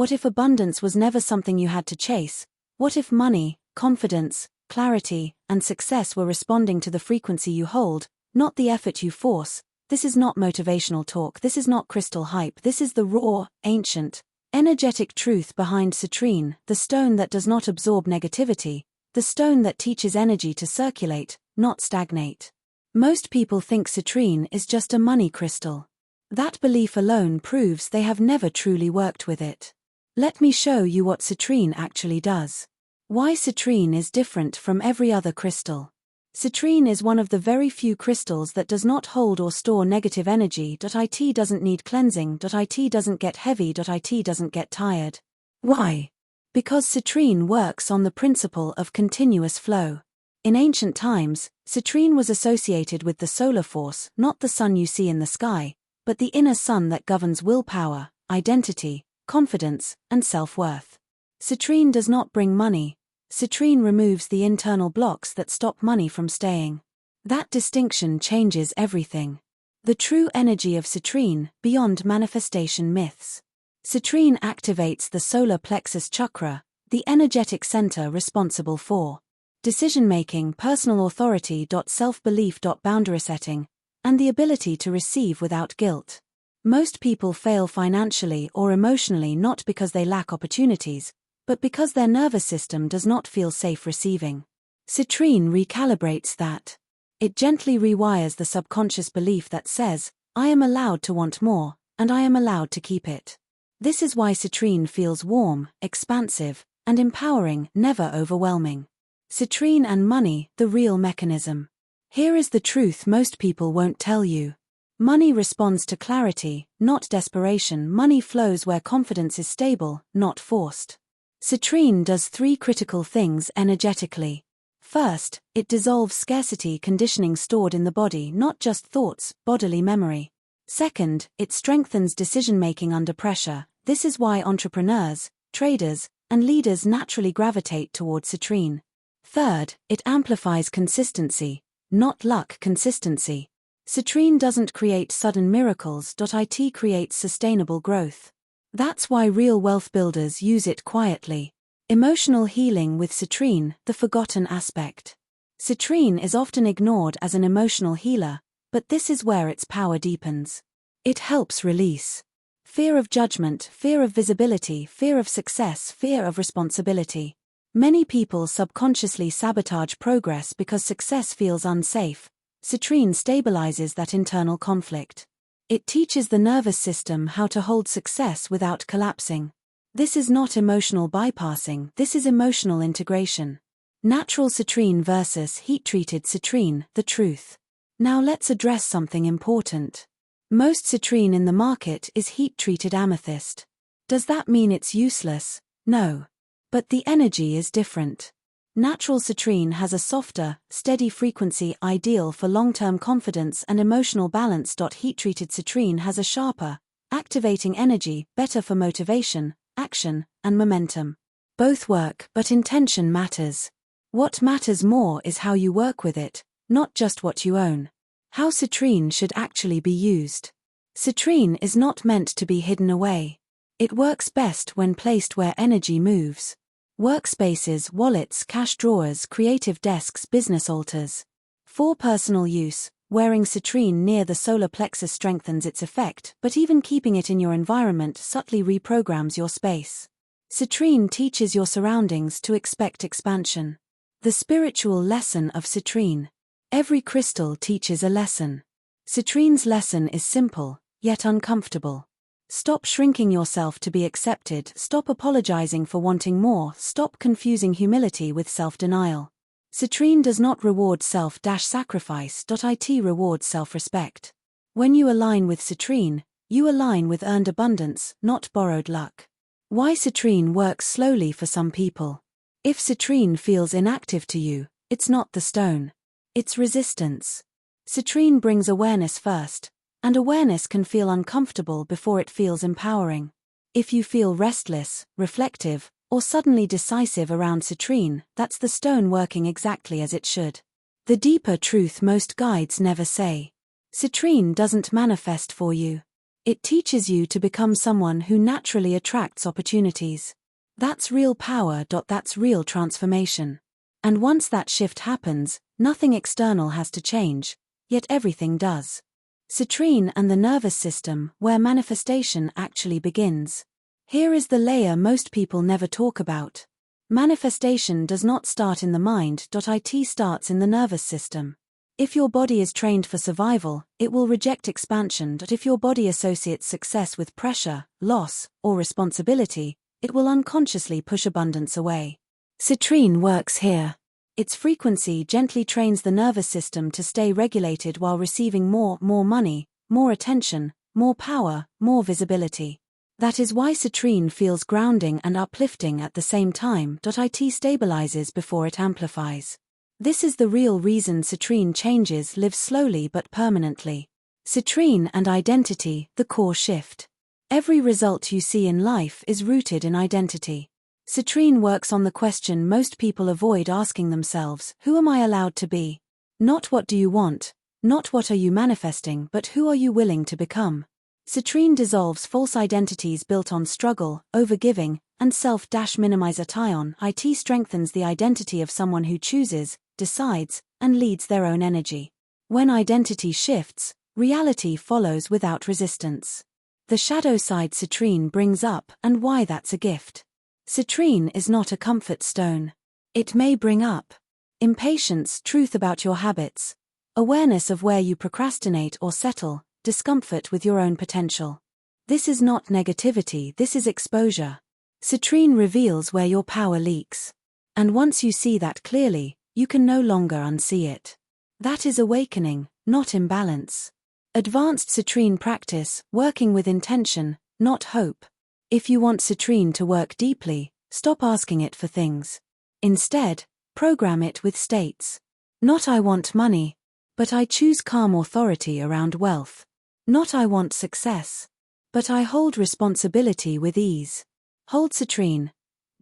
What if abundance was never something you had to chase? What if money, confidence, clarity, and success were responding to the frequency you hold, not the effort you force? This is not motivational talk, this is not crystal hype, this is the raw, ancient, energetic truth behind citrine, the stone that does not absorb negativity, the stone that teaches energy to circulate, not stagnate. Most people think citrine is just a money crystal. That belief alone proves they have never truly worked with it. Let me show you what citrine actually does. Why citrine is different from every other crystal. Citrine is one of the very few crystals that does not hold or store negative energy. It doesn't need cleansing. It doesn't get heavy. It doesn't get tired. Why? Because citrine works on the principle of continuous flow. In ancient times, citrine was associated with the solar force, not the sun you see in the sky, but the inner sun that governs willpower, identity, confidence, and self-worth. Citrine does not bring money. Citrine removes the internal blocks that stop money from staying. That distinction changes everything. The true energy of citrine, beyond manifestation myths. Citrine activates the solar plexus chakra, the energetic center responsible for decision-making, personal authority, self-belief, boundary setting, and the ability to receive without guilt. Most people fail financially or emotionally not because they lack opportunities, but because their nervous system does not feel safe receiving. Citrine recalibrates that. It gently rewires the subconscious belief that says, I am allowed to want more, and I am allowed to keep it. This is why citrine feels warm, expansive, and empowering, never overwhelming. Citrine and money, the real mechanism. Here is the truth most people won't tell you. Money responds to clarity, not desperation. Money flows where confidence is stable, not forced. Citrine does three critical things energetically. First, it dissolves scarcity conditioning stored in the body, not just thoughts, bodily memory. Second, it strengthens decision-making under pressure. This is why entrepreneurs, traders, and leaders naturally gravitate toward citrine. Third, it amplifies consistency, not luck. Consistency. Citrine doesn't create sudden miracles. It creates sustainable growth. That's why real wealth builders use it quietly. Emotional healing with citrine, the forgotten aspect. Citrine is often ignored as an emotional healer, but this is where its power deepens. It helps release fear of judgment, fear of visibility, fear of success, fear of responsibility. Many people subconsciously sabotage progress because success feels unsafe. Citrine stabilizes that internal conflict. It teaches the nervous system how to hold success without collapsing. This is not emotional bypassing, this is emotional integration. Natural citrine versus heat-treated citrine, the truth. Now let's address something important. Most citrine in the market is heat-treated amethyst. Does that mean it's useless? No. But the energy is different. Natural citrine has a softer, steady frequency ideal for long-term confidence and emotional balance. Heat-treated citrine has a sharper, activating energy, better for motivation, action, and momentum. Both work, but intention matters. What matters more is how you work with it, not just what you own. How citrine should actually be used. Citrine is not meant to be hidden away. It works best when placed where energy moves. Workspaces, wallets, cash drawers, creative desks, business altars. For personal use, wearing citrine near the solar plexus strengthens its effect, but even keeping it in your environment subtly reprograms your space. Citrine teaches your surroundings to expect expansion. The spiritual lesson of citrine. Every crystal teaches a lesson. Citrine's lesson is simple, yet uncomfortable. Stop shrinking yourself to be accepted, stop apologizing for wanting more, stop confusing humility with self-denial. Citrine does not reward self-sacrifice. It rewards self-respect. When you align with citrine, you align with earned abundance, not borrowed luck. Why citrine works slowly for some people. If citrine feels inactive to you, it's not the stone. It's resistance. Citrine brings awareness first. And awareness can feel uncomfortable before it feels empowering. If you feel restless, reflective, or suddenly decisive around citrine, that's the stone working exactly as it should. The deeper truth most guides never say. Citrine doesn't manifest for you. It teaches you to become someone who naturally attracts opportunities. That's real power. That's real transformation. And once that shift happens, nothing external has to change, yet everything does. Citrine and the nervous system, where manifestation actually begins. Here is the layer most people never talk about. Manifestation does not start in the mind. It starts in the nervous system. If your body is trained for survival, it will reject expansion. If your body associates success with pressure, loss, or responsibility, it will unconsciously push abundance away. Citrine works here. Its frequency gently trains the nervous system to stay regulated while receiving more money, more attention, more power, more visibility. That is why citrine feels grounding and uplifting at the same time. It stabilizes before it amplifies. This is the real reason citrine changes live slowly but permanently. Citrine and identity, the core shift. Every result you see in life is rooted in identity. Citrine works on the question most people avoid asking themselves: who am I allowed to be? Not what do you want, not what are you manifesting, but who are you willing to become? Citrine dissolves false identities built on struggle, overgiving, and self-minimization. It strengthens the identity of someone who chooses, decides, and leads their own energy. When identity shifts, reality follows without resistance. The shadow side citrine brings up, and why that's a gift. Citrine is not a comfort stone. It may bring up impatience, truth about your habits, awareness of where you procrastinate or settle, discomfort with your own potential. This is not negativity, this is exposure. Citrine reveals where your power leaks. And once you see that clearly, you can no longer unsee it. That is awakening, not imbalance. Advanced citrine practice, working with intention, not hope. If you want citrine to work deeply, stop asking it for things. Instead, program it with states. Not I want money, but I choose calm authority around wealth. Not I want success, but I hold responsibility with ease. Hold citrine.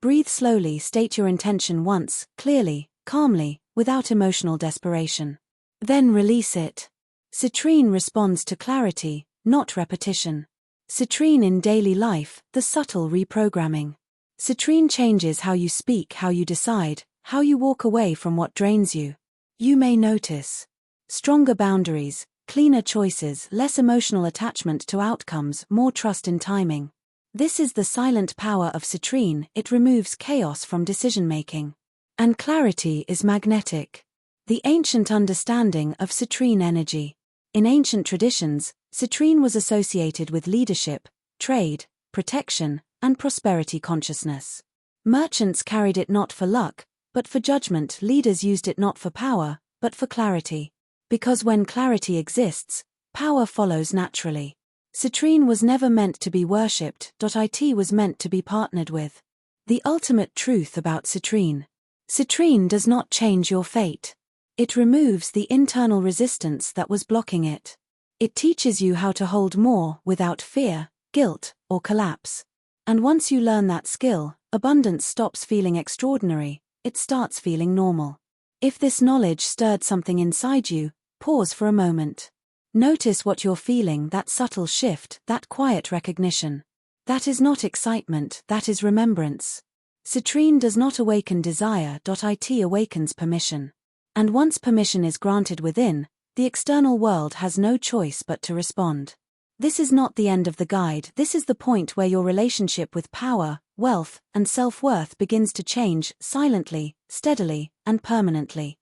Breathe slowly, state your intention once, clearly, calmly, without emotional desperation. Then release it. Citrine responds to clarity, not repetition. Citrine in daily life, the subtle reprogramming. Citrine changes how you speak, how you decide, how you walk away from what drains you. You may notice stronger boundaries, cleaner choices, less emotional attachment to outcomes, more trust in timing. This is the silent power of citrine. It removes chaos from decision-making. And clarity is magnetic. The ancient understanding of citrine energy. In ancient traditions, citrine was associated with leadership, trade, protection, and prosperity consciousness. Merchants carried it not for luck, but for judgment. Leaders used it not for power, but for clarity. Because when clarity exists, power follows naturally. Citrine was never meant to be worshipped. It was meant to be partnered with. The ultimate truth about citrine. Citrine does not change your fate. It removes the internal resistance that was blocking it. It teaches you how to hold more without fear, guilt, or collapse. And once you learn that skill, abundance stops feeling extraordinary, it starts feeling normal. If this knowledge stirred something inside you, pause for a moment. Notice what you're feeling, that subtle shift, that quiet recognition. That is not excitement, that is remembrance. Citrine does not awaken desire. It awakens permission. And once permission is granted within, the external world has no choice but to respond. This is not the end of the guide, this is the point where your relationship with power, wealth, and self-worth begins to change, silently, steadily, and permanently.